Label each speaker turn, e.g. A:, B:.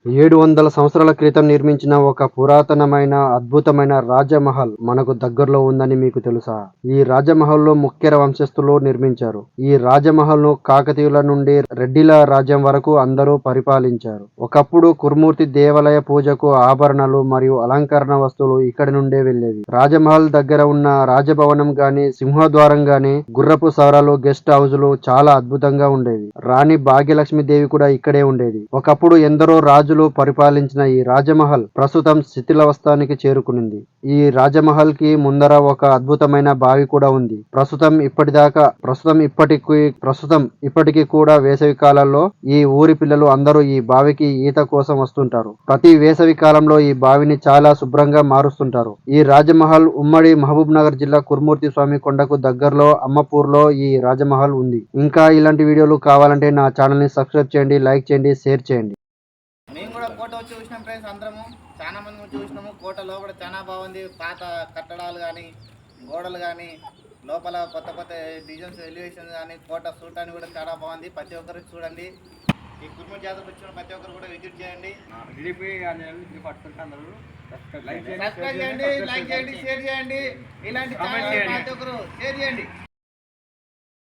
A: 700 సంవత్సరాల క్రితం నిర్మించిన ఒక పురాతనమైన అద్భుతమైన రాజమహల్ మనకు దగ్గరలో ఉందని మీకు తెలుసా? ఈ రాజమహల్‌లో ముఖ్య వంశస్థులు నిర్మించారు. ఈ రాజమహల్‌ను కాకతీయుల నుండి రెడ్డిల రాజ్యం వరకు అందరూ పరిపాలించారు. ఒకప్పుడు కురుమూర్తి దేవాలయ పూజకు ఆభరణాలు మరియు అలంకరణ వస్తువులు ఇక్కడి నుండే వెళ్ళేవి. రాజమహల్ దగ్గర ఉన్న రాజభవనం గాని, సింహద్వారం గాని, గుర్రపు సవరాలు, గెస్ట్ హౌజులు చాలా అద్భుతంగా ఉండేవి. రాణి భాగ్యలక్ష్మి దేవి కూడా ఇక్కడే ఉండేది. ఒకప్పుడు ఎందరో రాజులు పరిపాలించిన ఈ రాజమహల్ ప్రస్తుతం శిథిలావస్థానికి చేరుకునింది. ఈ రాజమహల్ కి ముందర ఒక అద్భుతమైన బావి కూడా ఉంది. ఇప్పటికీ కూడా వేసవి కాలంలో ఈ ఊరి పిల్లలు అందరూ ఈ బావికి ఈత కోసం వస్తుంటారు. ప్రతి వేసవి కాలంలో ఈ బావిని చాలా శుభ్రంగా మారుస్తుంటారు. ఈ రాజమహల్ ఉమ్మడి మహబూబ్ నగర్ జిల్లా కురుమూర్తి స్వామి కొండకు దగ్గరలో అమ్మపూర్లో ఈ రాజమహల్ ఉంది. ఇంకా ఇలాంటి వీడియోలు కావాలంటే నా ఛానల్ ని సబ్స్క్రైబ్ చేయండి, లైక్ చేయండి, షేర్ చేయండి.
B: మేము కూడా కోట వచ్చి చూసినాం ఫ్రెండ్స్. అందరము చాలా మంది వచ్చి చూసినాము. కోట లోపల చాలా బాగుంది. పాత కట్టడాలు కానీ, గోడలు కానీ, లోపల కొత్త కొత్త డిజైన్స్, ఎలివేషన్ కానీ, కోట చూడటానికి కూడా చాలా బాగుంది. ప్రతి ఒక్కరు చూడండి. ఈ కుర్మూరు జాతరకు వచ్చిన ప్రతి ఒక్కరు కూడా విజిట్ చేయండి. సబ్స్క్రైబ్ చేయండి, లైక్ చేయండి, షేర్ చేయండి. ఇలాంటి ప్రతి ఒక్కరు షేర్ చేయండి.